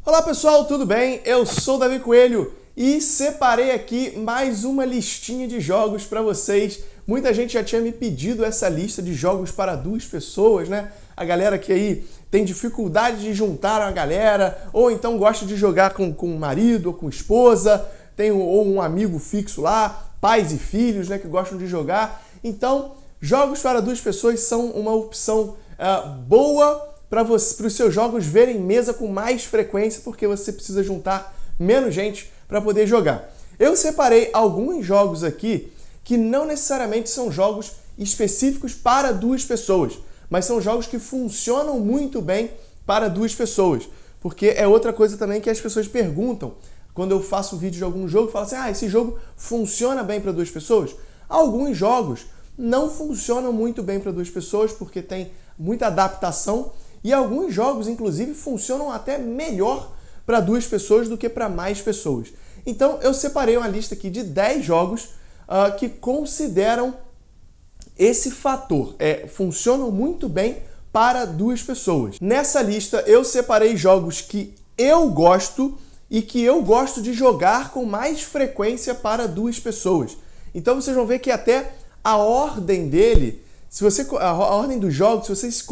Olá pessoal, tudo bem? Eu sou o Davi Coelho e separei aqui mais uma listinha de jogos para vocês. Muita gente já tinha me pedido essa lista de jogos para duas pessoas, né? A galera que aí tem dificuldade de juntar a galera, ou então gosta de jogar com o marido ou com esposa, tem ou um amigo fixo lá, pais e filhos, né, que gostam de jogar. Então, jogos para duas pessoas são uma opção boa para os seus jogos verem mesa com mais frequência, porque você precisa juntar menos gente para poder jogar. Eu separei alguns jogos aqui que não necessariamente são jogos específicos para duas pessoas, mas são jogos que funcionam muito bem para duas pessoas, porque é outra coisa também que as pessoas perguntam quando eu faço um vídeo de algum jogo, falam assim, esse jogo funciona bem para duas pessoas? Alguns jogos não funcionam muito bem para duas pessoas, porque tem muita adaptação, e alguns jogos, inclusive, funcionam até melhor para duas pessoas do que para mais pessoas. Então, eu separei uma lista aqui de 10 jogos que consideram esse fator. Funcionam muito bem para duas pessoas. Nessa lista, eu separei jogos que eu gosto e que eu gosto de jogar com mais frequência para duas pessoas. Então, vocês vão ver que até a ordem dele... a ordem dos jogos, se vocês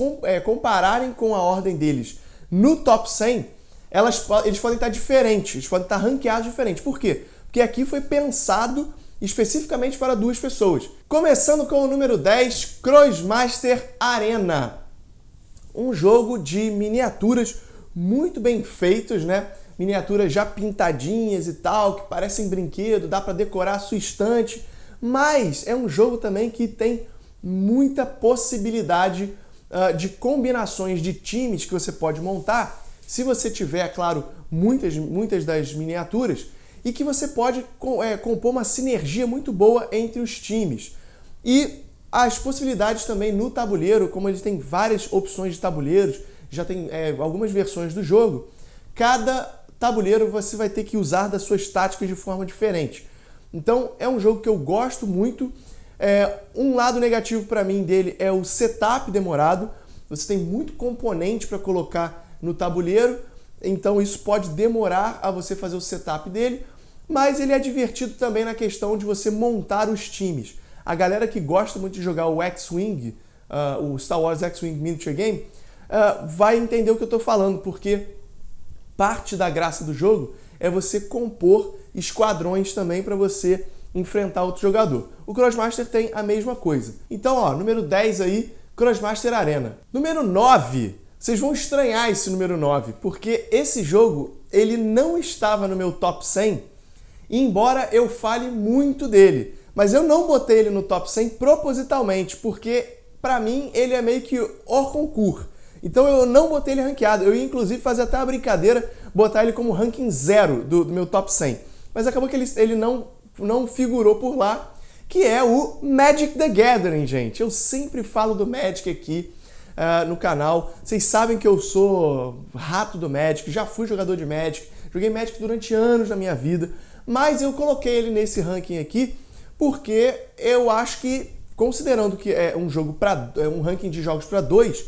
compararem com a ordem deles no top 100, eles podem estar diferentes, eles podem estar ranqueados diferentes. Por quê? Porque aqui foi pensado especificamente para duas pessoas. Começando com o número 10, Crossmaster Arena. Um jogo de miniaturas muito bem feitos, né? Miniaturas já pintadinhas e tal, que parecem brinquedo, dá para decorar a sua estante, mas é um jogo também que tem muita possibilidade de combinações de times que você pode montar, se você tiver, claro, muitas das miniaturas, e que você pode compor uma sinergia muito boa entre os times. E as possibilidades também no tabuleiro, como ele tem várias opções de tabuleiros, já tem algumas versões do jogo, cada tabuleiro você vai ter que usar das suas táticas de forma diferente. Então é um jogo que eu gosto muito. Um lado negativo para mim dele é o setup demorado. Você tem muito componente para colocar no tabuleiro, então isso pode demorar a você fazer o setup dele, mas ele é divertido também na questão de você montar os times. A galera que gosta muito de jogar o X-Wing, o Star Wars X-Wing Miniature Game, vai entender o que eu estou falando, porque parte da graça do jogo é você compor esquadrões também para você enfrentar outro jogador. O Crossmaster tem a mesma coisa. Então, número 10 aí, Crossmaster Arena. Número 9, vocês vão estranhar esse número 9, porque esse jogo, ele não estava no meu top 100, embora eu fale muito dele. Mas eu não botei ele no top 100 propositalmente, porque, para mim, ele é meio que hors concours. Então eu não botei ele ranqueado. Eu ia, inclusive, fazer até uma brincadeira, botar ele como ranking 0 do meu top 100. Mas acabou que ele não figurou por lá, que é o Magic the Gathering, gente. Eu sempre falo do Magic aqui no canal. Vocês sabem que eu sou rato do Magic, já fui jogador de Magic, joguei Magic durante anos na minha vida, mas eu coloquei ele nesse ranking aqui porque eu acho que, considerando que é um ranking de jogos para dois,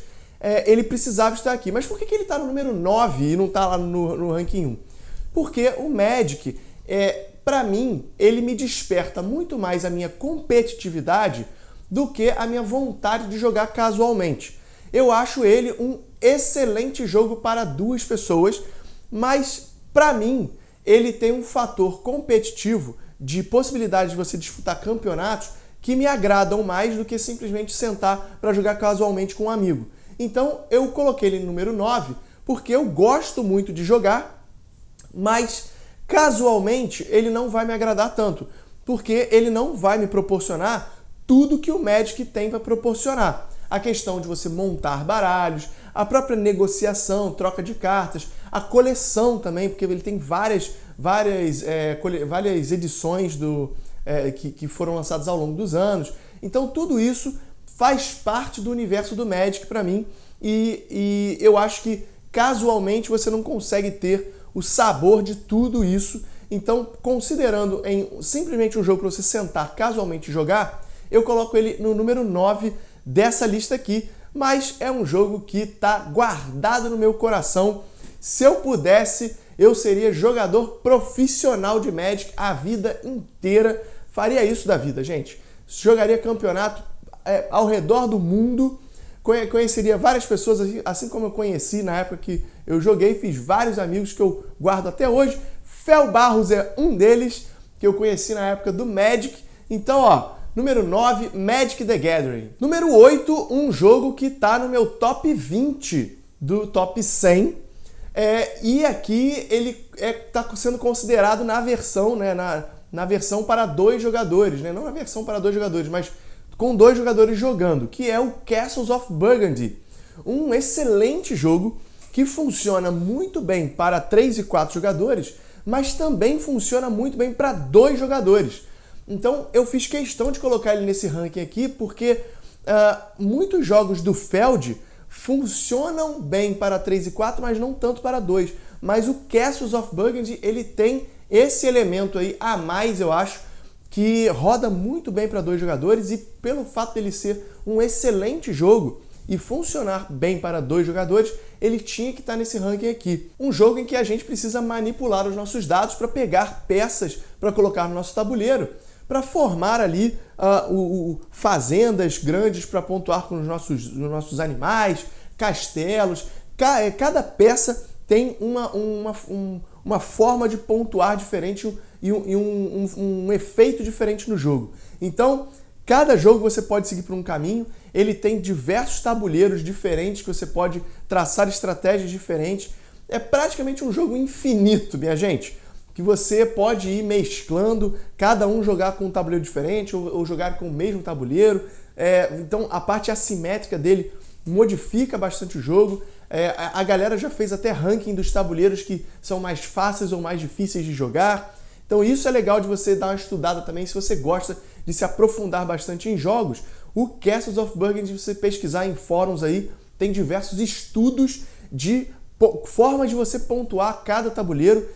ele precisava estar aqui. Mas por que ele está no número 9 e não está lá no ranking 1? Porque o Magic, para mim, ele me desperta muito mais a minha competitividade do que a minha vontade de jogar casualmente. Eu acho ele um excelente jogo para duas pessoas, mas para mim ele tem um fator competitivo de possibilidade de você disputar campeonatos que me agradam mais do que simplesmente sentar para jogar casualmente com um amigo. Então eu coloquei ele no número 9 porque eu gosto muito de jogar, mas casualmente ele não vai me agradar tanto, porque ele não vai me proporcionar tudo que o Magic tem para proporcionar. A questão de você montar baralhos, a própria negociação, troca de cartas, a coleção também, porque ele tem várias edições que foram lançadas ao longo dos anos. Então tudo isso faz parte do universo do Magic para mim, e eu acho que casualmente você não consegue ter o sabor de tudo isso. Então, considerando simplesmente um jogo para você sentar casualmente e jogar, eu coloco ele no número 9 dessa lista aqui, mas é um jogo que está guardado no meu coração Se eu pudesse, eu seria jogador profissional de Magic a vida inteira. Faria isso da vida, gente. Jogaria campeonato ao redor do mundo, conheceria várias pessoas, assim como eu conheci na época que eu joguei, fiz vários amigos que eu guardo até hoje. Fel Barros é um deles, que eu conheci na época do Magic. Então, ó, número 9, Magic the Gathering. Número 8, um jogo que tá no meu top 20 do top 100. E aqui ele tá sendo considerado na versão, né, na versão para 2 jogadores, né? Não na versão para 2 jogadores, mas com 2 jogadores jogando, que é o Castles of Burgundy. Um excelente jogo que funciona muito bem para 3 e 4 jogadores, mas também funciona muito bem para 2 jogadores. Então eu fiz questão de colocar ele nesse ranking aqui, porque muitos jogos do Feld funcionam bem para 3 e 4, mas não tanto para 2. Mas o Castles of Burgundy, ele tem esse elemento aí a mais, eu acho, que roda muito bem para 2 jogadores, e pelo fato dele ser um excelente jogo e funcionar bem para 2 jogadores, ele tinha que estar nesse ranking aqui. Um jogo em que a gente precisa manipular os nossos dados para pegar peças para colocar no nosso tabuleiro, para formar ali fazendas grandes para pontuar com os nossos animais, castelos. Cada peça tem uma forma de pontuar diferente e um efeito diferente no jogo. Então, cada jogo você pode seguir por um caminho, ele tem diversos tabuleiros diferentes que você pode traçar estratégias diferentes. É praticamente um jogo infinito, minha gente, que você pode ir mesclando, cada um jogar com um tabuleiro diferente ou jogar com o mesmo tabuleiro. Então, a parte assimétrica dele modifica bastante o jogo. A galera já fez até ranking dos tabuleiros que são mais fáceis ou mais difíceis de jogar. Então isso é legal de você dar uma estudada também, se você gosta de se aprofundar bastante em jogos. O Castles of Burgundy, se você pesquisar em fóruns aí, tem diversos estudos de formas de você pontuar cada tabuleiro,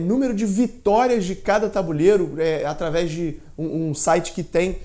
número de vitórias de cada tabuleiro, através de um site que tem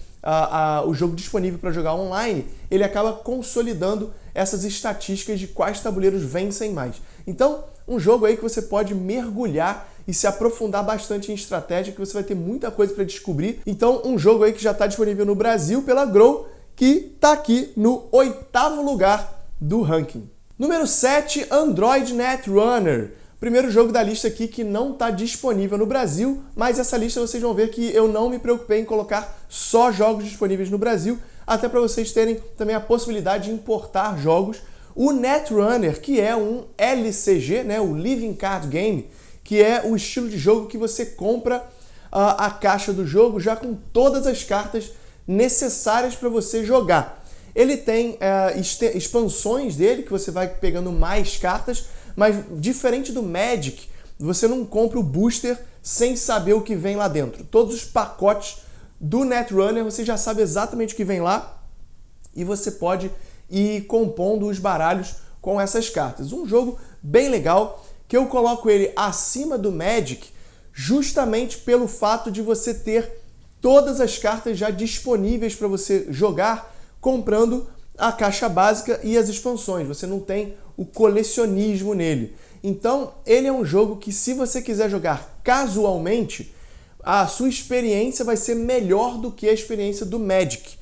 o jogo disponível para jogar online. Ele acaba consolidando essas estatísticas de quais tabuleiros vencem mais. Então, um jogo aí que você pode mergulhar e se aprofundar bastante em estratégia, que você vai ter muita coisa para descobrir. Então, um jogo aí que já está disponível no Brasil pela Grow, que está aqui no 8º lugar do ranking. Número 7, Android Netrunner. Primeiro jogo da lista aqui que não está disponível no Brasil, mas essa lista vocês vão ver que eu não me preocupei em colocar só jogos disponíveis no Brasil, até para vocês terem também a possibilidade de importar jogos. O Netrunner, que é um LCG, né, o Living Card Game, que é o estilo de jogo que você compra a caixa do jogo já com todas as cartas necessárias para você jogar. Ele tem expansões dele, que você vai pegando mais cartas, mas diferente do Magic, você não compra o booster sem saber o que vem lá dentro. Todos os pacotes do Netrunner você já sabe exatamente o que vem lá e você pode ir compondo os baralhos com essas cartas. Um jogo bem legal, que eu coloco ele acima do Magic justamente pelo fato de você ter todas as cartas já disponíveis para você jogar comprando a caixa básica e as expansões. Você não tem o colecionismo nele. Então, ele é um jogo que, se você quiser jogar casualmente, a sua experiência vai ser melhor do que a experiência do Magic.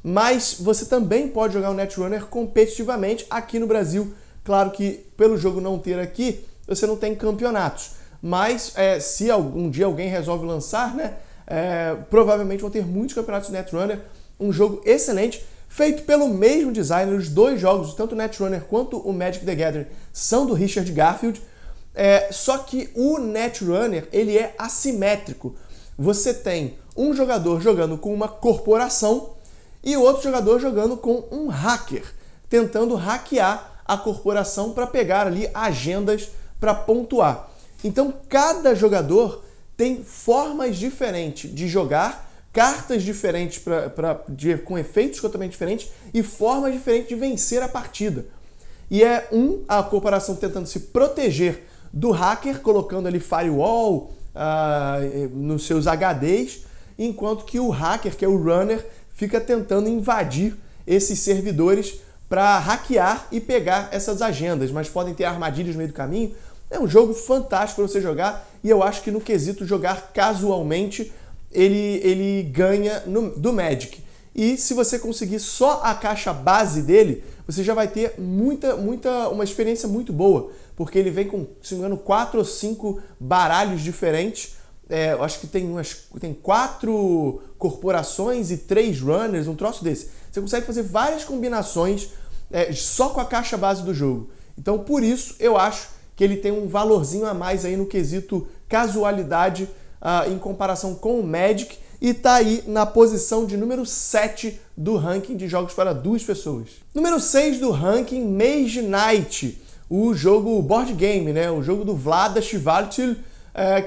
Mas você também pode jogar o Netrunner competitivamente aqui no Brasil. Claro que, pelo jogo não ter aqui, você não tem campeonatos. Mas, se algum dia alguém resolve lançar, né, provavelmente vão ter muitos campeonatos de Netrunner. Um jogo excelente, feito pelo mesmo designer. Os dois jogos, tanto o Netrunner quanto o Magic the Gathering, são do Richard Garfield. Só que o Netrunner, ele é assimétrico. Você tem um jogador jogando com uma corporação e outro jogador jogando com um hacker, tentando hackear a corporação para pegar ali agendas para pontuar. Então, cada jogador tem formas diferentes de jogar, cartas diferentes com efeitos totalmente diferentes e formas diferentes de vencer a partida. E a corporação tentando se proteger do hacker, colocando ali firewall nos seus HDs, enquanto que o hacker, que é o runner, fica tentando invadir esses servidores para hackear e pegar essas agendas, mas podem ter armadilhas no meio do caminho. É um jogo fantástico para você jogar e eu acho que no quesito jogar casualmente, ele ganha do Magic. E se você conseguir só a caixa base dele, você já vai ter uma experiência muito boa, porque ele vem com, se não me engano, 4 ou 5 baralhos diferentes. Eu acho que tem 4 corporações e 3 runners, um troço desse. Você consegue fazer várias combinações só com a caixa base do jogo. Então, por isso, eu acho que ele tem um valorzinho a mais aí no quesito casualidade em comparação com o Magic, e tá aí na posição de número 7 do ranking de jogos para 2 pessoas. Número 6 do ranking, Mage Knight, o jogo board game, né? O jogo do Vlaada Chvátil,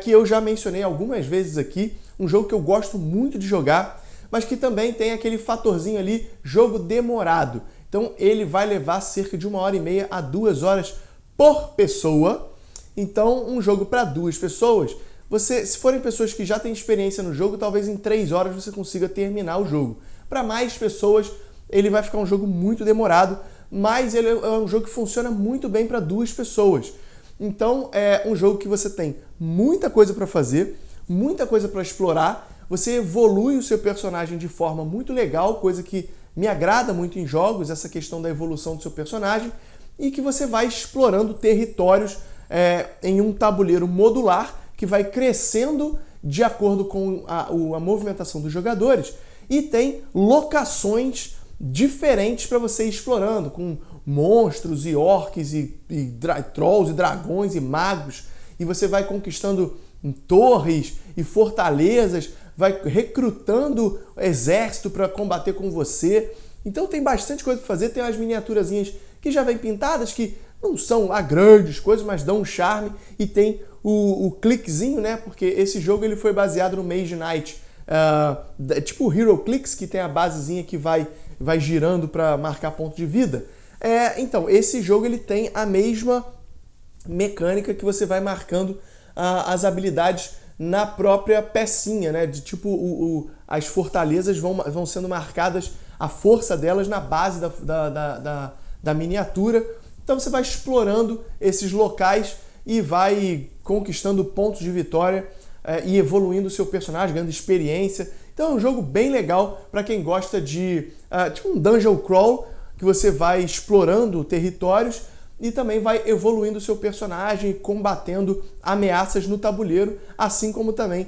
que eu já mencionei algumas vezes aqui, um jogo que eu gosto muito de jogar, mas que também tem aquele fatorzinho ali, jogo demorado. Então ele vai levar cerca de 1h30 a 2 horas por pessoa. Então um jogo para 2 pessoas, se forem pessoas que já têm experiência no jogo, talvez em 3 horas você consiga terminar o jogo. Para mais pessoas, ele vai ficar um jogo muito demorado, mas ele é um jogo que funciona muito bem para 2 pessoas. Então é um jogo que você tem muita coisa para fazer, muita coisa para explorar, você evolui o seu personagem de forma muito legal, coisa que me agrada muito em jogos, essa questão da evolução do seu personagem, e que você vai explorando territórios em um tabuleiro modular que vai crescendo de acordo com a movimentação dos jogadores, e tem locações diferentes para você ir explorando, com monstros e orcs e trolls e dragões e magos, e você vai conquistando torres e fortalezas, vai recrutando exército para combater com você. Então tem bastante coisa para fazer, tem umas miniaturazinhas que já vêm pintadas, que não são lá grandes coisas, mas dão um charme, e tem o cliquezinho, né? Porque esse jogo ele foi baseado no Mage Knight, tipo o Hero Clicks, que tem a basezinha que vai girando para marcar ponto de vida. Então, esse jogo ele tem a mesma mecânica, que você vai marcando as habilidades na própria pecinha, né? De tipo, as fortalezas vão sendo marcadas, a força delas na base da miniatura. Então você vai explorando esses locais e vai conquistando pontos de vitória e evoluindo o seu personagem, ganhando experiência. Então é um jogo bem legal para quem gosta de tipo um dungeon crawl, que você vai explorando territórios e também vai evoluindo o seu personagem, combatendo ameaças no tabuleiro, assim como também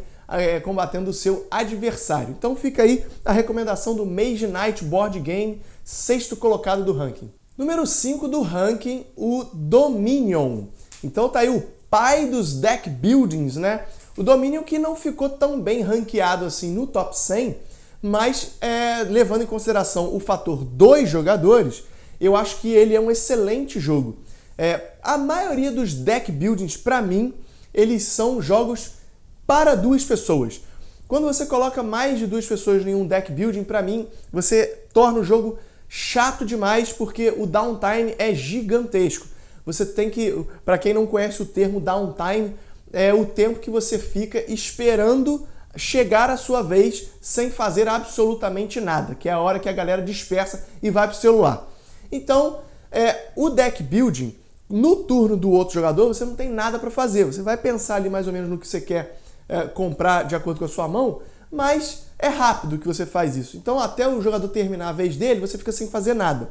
combatendo o seu adversário. Então fica aí a recomendação do Mage Knight Board Game, 6º colocado do ranking. Número 5 do ranking, o Dominion. Então tá aí o pai dos deck buildings, né? O Dominion, que não ficou tão bem ranqueado assim no top 100, mas levando em consideração o fator 2 jogadores, eu acho que ele é um excelente jogo. A maioria dos deck buildings, para mim, eles são jogos para 2 pessoas. Quando você coloca mais de 2 pessoas em um deck building, para mim, você torna o jogo chato demais, porque o downtime é gigantesco. Você tem que, para quem não conhece o termo downtime, é o tempo que você fica esperando chegar a sua vez sem fazer absolutamente nada, que é a hora que a galera dispersa e vai para o celular. Então, o deck building, no turno do outro jogador, você não tem nada para fazer. Você vai pensar ali mais ou menos no que você quer comprar de acordo com a sua mão, mas é rápido que você faz isso. Então, até o jogador terminar a vez dele, você fica sem fazer nada.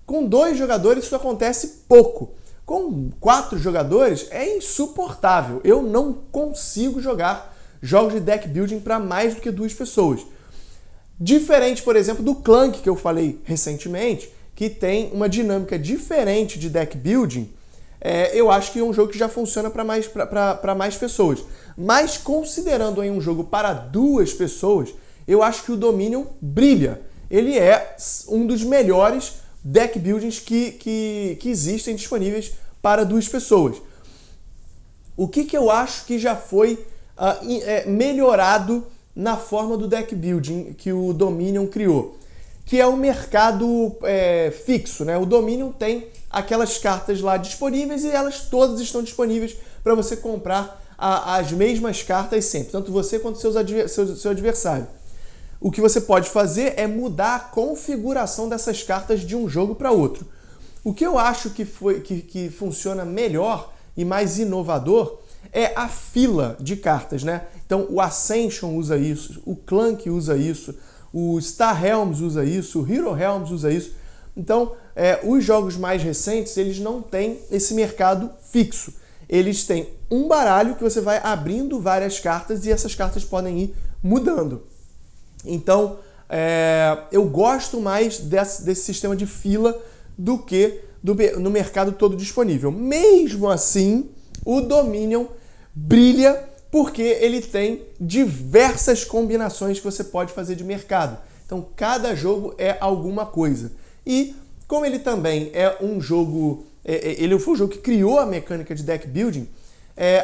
Com 2 jogadores, isso acontece pouco. Com 4 jogadores, é insuportável. Eu não consigo jogar jogos de deck building para mais do que 2 pessoas. Diferente, por exemplo, do Clank, que eu falei recentemente, que tem uma dinâmica diferente de deck building. Eu acho que é um jogo que já funciona para mais pessoas. Mas considerando aí um jogo para 2 pessoas, eu acho que o Dominion brilha. Ele é um dos melhores deck buildings que existem disponíveis para 2 pessoas. O que eu acho que já foi melhorado na forma do deck building que o Dominion criou? Que é o mercado fixo, né? O Dominion tem aquelas cartas lá disponíveis e elas todas estão disponíveis para você comprar as mesmas cartas sempre, tanto você quanto seu adversário. o que você pode fazer é mudar a configuração dessas cartas de um jogo para outro. O que eu acho que funciona melhor e mais inovador é a fila de cartas, né? Então o Ascension usa isso, o Clank usa isso, o Star Realms usa isso, o Hero Realms usa isso. Então os jogos mais recentes, eles não têm esse mercado fixo. Eles têm um baralho que você vai abrindo várias cartas e essas cartas podem ir mudando. Então eu gosto mais desse sistema de fila do que no mercado todo disponível. Mesmo assim, o Dominion brilha porque ele tem diversas combinações que você pode fazer de mercado. Então, cada jogo é alguma coisa. E, como ele também é um jogo... ele foi um jogo que criou a mecânica de deck building,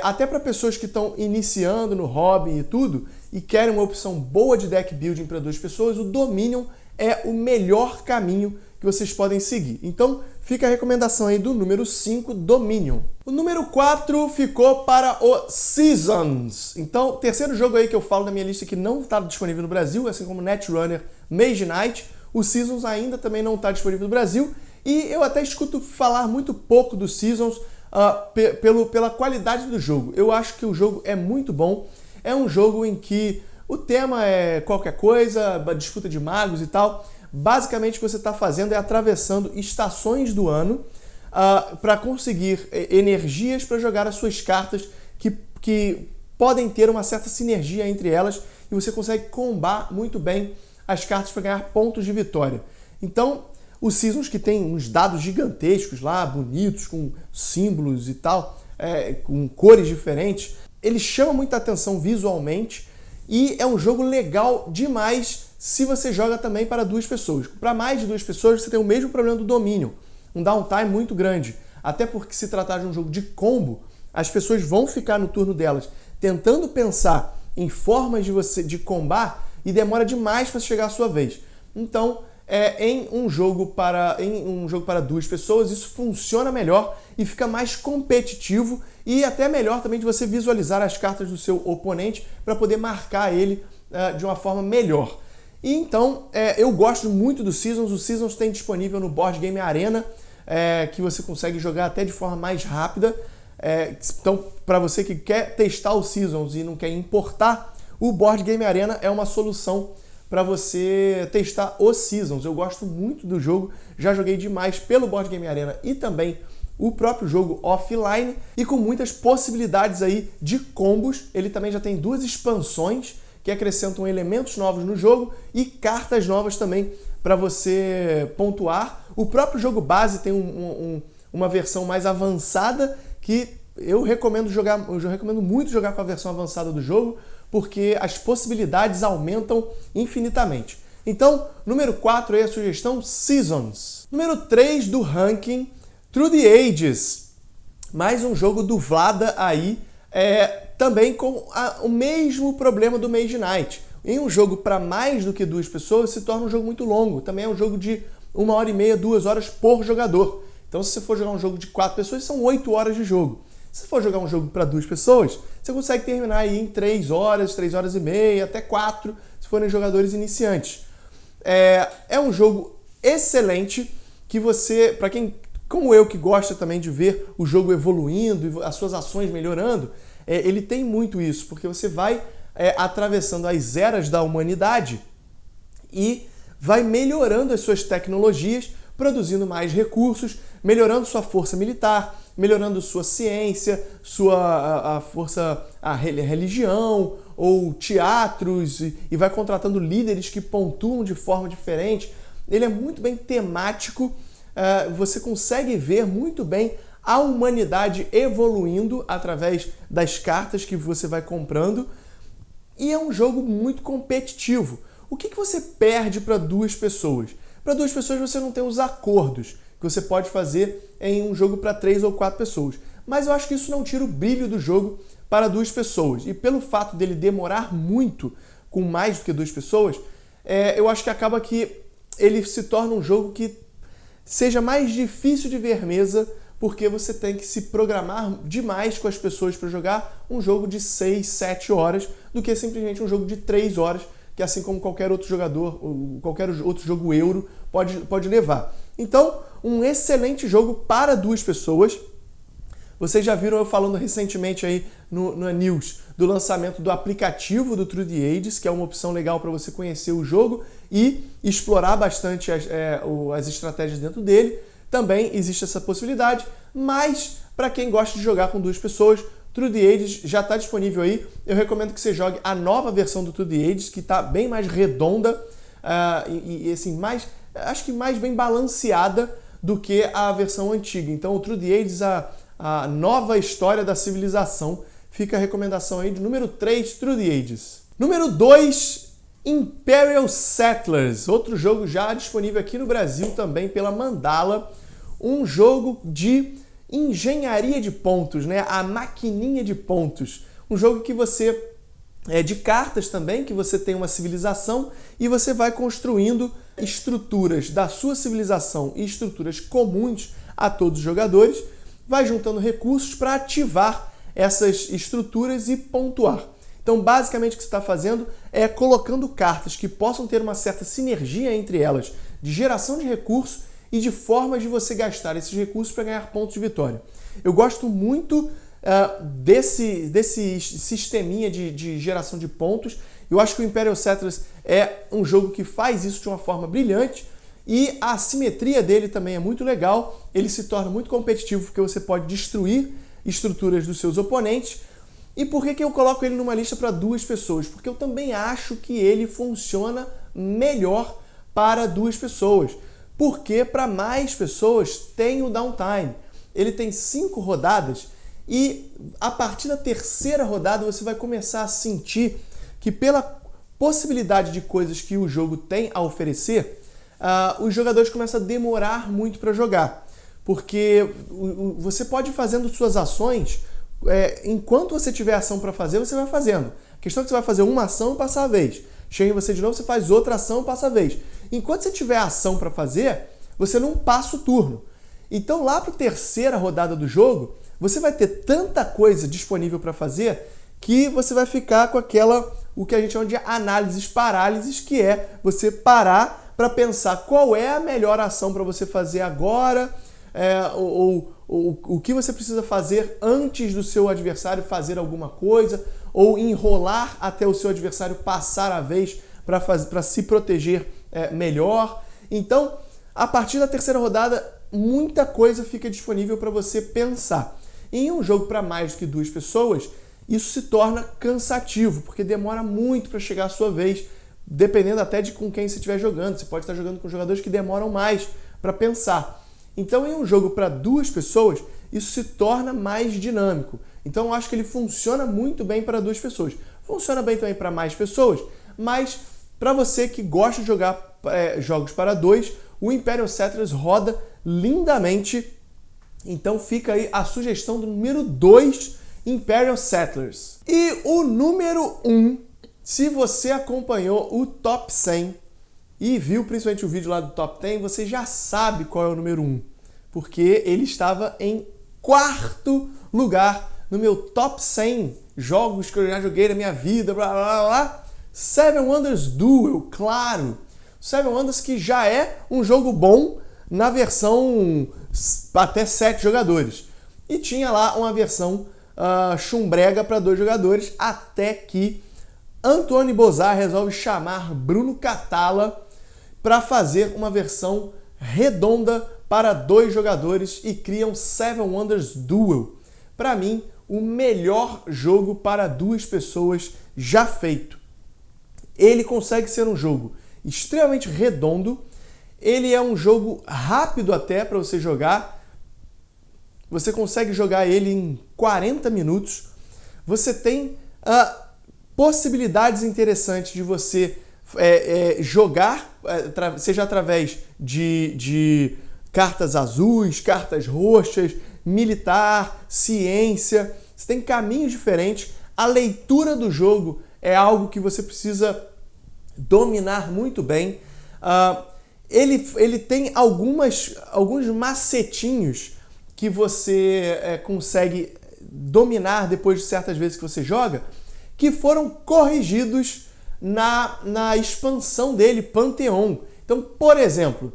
até para pessoas que estão iniciando no hobby e tudo, e querem uma opção boa de deck building para 2 pessoas, o Dominion é o melhor caminho que vocês podem seguir. Então, fica a recomendação aí do número 5, Dominion. O número 4 ficou para o Seasons. Então, o terceiro jogo aí que eu falo na minha lista que não está disponível no Brasil, assim como Netrunner, Mage Knight, o Seasons ainda também não está disponível no Brasil, e eu até escuto falar muito pouco do Seasons pela qualidade do jogo. Eu acho que o jogo é muito bom, é um jogo em que o tema é qualquer coisa, disputa de magos e tal. Basicamente o que você está fazendo é atravessando estações do ano para conseguir energias para jogar as suas cartas que podem ter uma certa sinergia entre elas e você consegue combar muito bem as cartas para ganhar pontos de vitória. Então, os Seasons, que tem uns dados gigantescos lá, bonitos, com símbolos e tal, com cores diferentes, ele chama muita atenção visualmente e é um jogo legal demais se você joga também para 2 pessoas. Para mais de 2 pessoas, você tem o mesmo problema do Dominion, um downtime muito grande. Até porque se tratar de um jogo de combo, as pessoas vão ficar no turno delas tentando pensar em formas de combar e demora demais para chegar a sua vez. Então, em um jogo para 2 pessoas, isso funciona melhor e fica mais competitivo e até melhor também de você visualizar as cartas do seu oponente para poder marcar ele de uma forma melhor. E então, eu gosto muito do Seasons. O Seasons tem disponível no Board Game Arena, que você consegue jogar até de forma mais rápida. Então, para você que quer testar o Seasons e não quer importar, o Board Game Arena é uma solução para você testar os Seasons. Eu gosto muito do jogo, já joguei demais pelo Board Game Arena e também o próprio jogo offline e com muitas possibilidades aí de combos. Ele também já tem 2 expansões que acrescentam elementos novos no jogo e cartas novas também para você pontuar. O próprio jogo base tem uma versão mais avançada que eu recomendo muito jogar com a versão avançada do jogo, porque as possibilidades aumentam infinitamente. Então, número 4 aí a sugestão, Seasons. Número 3 do ranking, Through the Ages. Mais um jogo do Vlada aí, também com o mesmo problema do Mage Knight. Em um jogo para mais do que 2 pessoas, se torna um jogo muito longo. Também é um jogo de 1h30, 2 horas por jogador. Então, se você for jogar um jogo de 4 pessoas, são 8 horas de jogo. Se for jogar um jogo para 2 pessoas, você consegue terminar aí em 3 horas, 3 horas e meia, até 4, se forem jogadores iniciantes. É um jogo excelente que você, para quem, como eu, que gosta também de ver o jogo evoluindo e as suas ações melhorando, ele tem muito isso, porque você vai atravessando as eras da humanidade e vai melhorando as suas tecnologias, produzindo mais recursos, melhorando sua força militar, melhorando sua ciência, a força, a religião ou teatros e vai contratando líderes que pontuam de forma diferente. Ele é muito bem temático, você consegue ver muito bem a humanidade evoluindo através das cartas que você vai comprando e é um jogo muito competitivo. O que você perde para 2 pessoas? Para 2 pessoas você não tem os acordos que você pode fazer em um jogo para 3 ou 4 pessoas. Mas eu acho que isso não tira o brilho do jogo para 2 pessoas. E pelo fato dele demorar muito com mais do que 2 pessoas, eu acho que acaba que ele se torna um jogo que seja mais difícil de ver mesa, porque você tem que se programar demais com as pessoas para jogar um jogo de 6, 7 horas, do que simplesmente um jogo de 3 horas, que assim como qualquer outro jogador, qualquer outro jogo euro pode levar. Então, um excelente jogo para 2 pessoas. Vocês já viram eu falando recentemente aí na news do lançamento do aplicativo do Through the Ages, que é uma opção legal para você conhecer o jogo e explorar bastante as estratégias dentro dele. Também existe essa possibilidade, mas para quem gosta de jogar com 2 pessoas, Through the Ages já está disponível aí. Eu recomendo que você jogue a nova versão do Through the Ages, que está bem mais redonda e assim, acho que mais bem balanceada do que a versão antiga. Então, o Through the Ages, a nova história da civilização, fica a recomendação aí de número 3, Through the Ages. Número 2, Imperial Settlers, outro jogo já disponível aqui no Brasil também pela Mandala, um jogo de engenharia de pontos, né? A maquininha de pontos. Um jogo que você de cartas também, que você tem uma civilização e você vai construindo estruturas da sua civilização e estruturas comuns a todos os jogadores, vai juntando recursos para ativar essas estruturas e pontuar. Então, basicamente, o que você está fazendo é colocando cartas que possam ter uma certa sinergia entre elas, de geração de recursos e de formas de você gastar esses recursos para ganhar pontos de vitória. Eu gosto muito desse sisteminha de geração de pontos. Eu acho que o Imperial Settlers é um jogo que faz isso de uma forma brilhante e a assimetria dele também é muito legal. Ele se torna muito competitivo porque você pode destruir estruturas dos seus oponentes. E por que eu coloco ele numa lista para 2 pessoas? Porque eu também acho que ele funciona melhor para 2 pessoas. Porque para mais pessoas tem o downtime. Ele tem 5 rodadas e a partir da 3ª rodada você vai começar a sentir que pela possibilidade de coisas que o jogo tem a oferecer, os jogadores começam a demorar muito para jogar. Porque você pode ir fazendo suas ações, enquanto você tiver ação para fazer, você vai fazendo. A questão é que você vai fazer uma ação e passar a vez. Chega em você de novo, você faz outra ação e passa a vez. Enquanto você tiver ação para fazer, você não passa o turno. Então lá para a 3ª rodada do jogo, você vai ter tanta coisa disponível para fazer que você vai ficar com o que a gente chama de análises parálises, que é você parar para pensar qual é a melhor ação para você fazer agora, ou o que você precisa fazer antes do seu adversário fazer alguma coisa, ou enrolar até o seu adversário passar a vez para se proteger melhor. Então, a partir da 3ª rodada, muita coisa fica disponível para você pensar. Em um jogo para mais do que 2 pessoas, isso se torna cansativo, porque demora muito para chegar a sua vez, dependendo até de com quem você estiver jogando. Você pode estar jogando com jogadores que demoram mais para pensar. Então, em um jogo para 2 pessoas, isso se torna mais dinâmico. Então, eu acho que ele funciona muito bem para 2 pessoas. Funciona bem também para mais pessoas, mas para você que gosta de jogar jogos para 2, o Imperial Settlers roda lindamente. Então fica aí a sugestão do número 2, Imperial Settlers. E o número 1, se você acompanhou o Top 100 e viu principalmente o vídeo lá do Top 10, você já sabe qual é o número 1. Porque ele estava em 4º lugar no meu Top 100 jogos que eu já joguei na minha vida, blá blá blá. Seven Wonders Duel, claro. Seven Wonders que já é um jogo bom na versão até 7 jogadores. E tinha lá uma versão chumbrega para 2 jogadores, até que Antoine Bozar resolve chamar Bruno Catala para fazer uma versão redonda para 2 jogadores e criam Seven Wonders Duel. Para mim, o melhor jogo para 2 pessoas já feito. Ele consegue ser um jogo extremamente redondo. Ele é um jogo rápido até para você jogar. Você consegue jogar ele em 40 minutos. Você tem possibilidades interessantes de você jogar, seja através de cartas azuis, cartas roxas, militar, ciência. Você tem caminhos diferentes. A leitura do jogo é algo que você precisa dominar muito bem. Ele tem alguns macetinhos que você consegue dominar depois de certas vezes que você joga, que foram corrigidos na expansão dele, Pantheon. Então, por exemplo,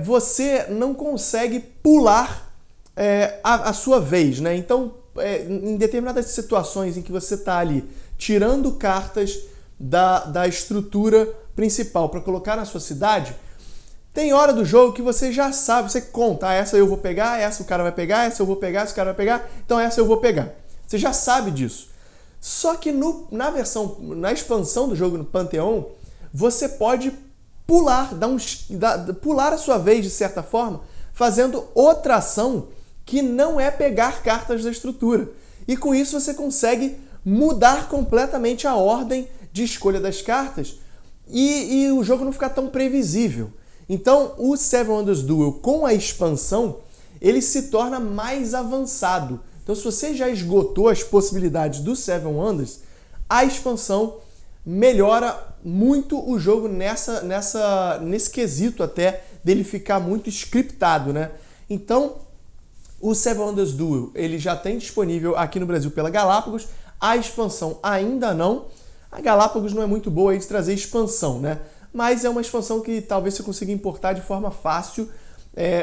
você não consegue pular a sua vez, né? Então, em determinadas situações em que você está ali tirando cartas da estrutura principal para colocar na sua cidade, tem hora do jogo que você já sabe, você conta, essa eu vou pegar, essa o cara vai pegar, essa eu vou pegar, esse cara vai pegar, então essa eu vou pegar. Você já sabe disso. Só que na expansão do jogo no Pantheon, você pode pular, pular a sua vez de certa forma, fazendo outra ação que não é pegar cartas da estrutura. E com isso você consegue mudar completamente a ordem de escolha das cartas e o jogo não ficar tão previsível. Então, o Seven Wonders Duel, com a expansão, ele se torna mais avançado. Então, se você já esgotou as possibilidades do Seven Wonders, a expansão melhora muito o jogo nesse quesito até dele ficar muito scriptado, né? Então, o Seven Wonders Duel, ele já tem disponível aqui no Brasil pela Galápagos, a expansão ainda não. A Galápagos não é muito boa aí de trazer expansão, né? Mas é uma expansão que talvez você consiga importar de forma fácil,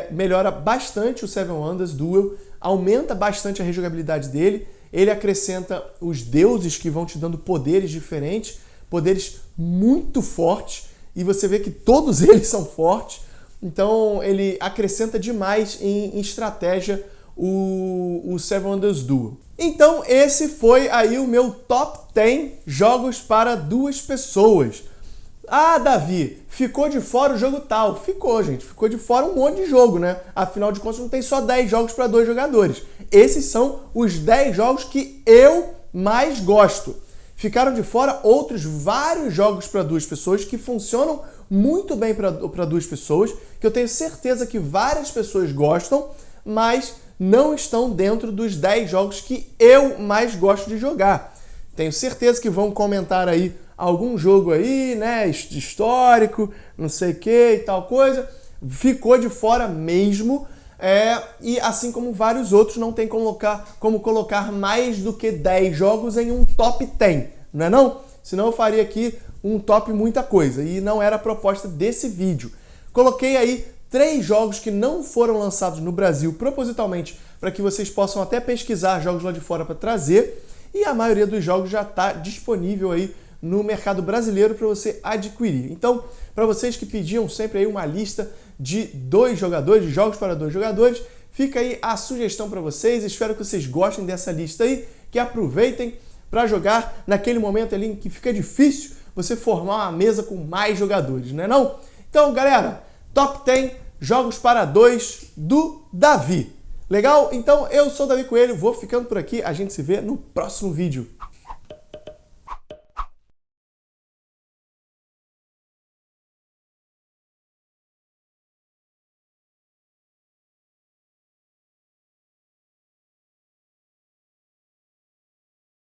melhora bastante o Seven Wonders Duel, aumenta bastante a rejogabilidade dele, ele acrescenta os deuses que vão te dando poderes diferentes, poderes muito fortes, e você vê que todos eles são fortes, então ele acrescenta demais em estratégia o Seven Wonders Duel. Então esse foi aí o meu top 10 jogos para 2 pessoas. Ah, Davi, ficou de fora o jogo tal. Ficou, gente. Ficou de fora um monte de jogo, né? Afinal de contas, não tem só 10 jogos para 2 jogadores. Esses são os 10 jogos que eu mais gosto. Ficaram de fora outros vários jogos para 2 pessoas que funcionam muito bem para 2 pessoas, que eu tenho certeza que várias pessoas gostam, mas não estão dentro dos 10 jogos que eu mais gosto de jogar. Tenho certeza que vão comentar aí algum jogo aí, né, histórico, não sei o que e tal coisa, ficou de fora mesmo, e assim como vários outros, não tem como colocar mais do que 10 jogos em um top 10, não é não? Senão eu faria aqui um top muita coisa, e não era a proposta desse vídeo. Coloquei aí 3 jogos que não foram lançados no Brasil propositalmente, para que vocês possam até pesquisar jogos lá de fora para trazer, e a maioria dos jogos já está disponível aí no mercado brasileiro para você adquirir. Então, para vocês que pediam sempre aí uma lista de 2 jogadores, de jogos para 2 jogadores, fica aí a sugestão para vocês. Espero que vocês gostem dessa lista aí, que aproveitem para jogar naquele momento ali em que fica difícil você formar uma mesa com mais jogadores, não é não? Então, galera, top 10 jogos para 2 do Davi. Legal? Então, eu sou o Davi Coelho, vou ficando por aqui, a gente se vê no próximo vídeo.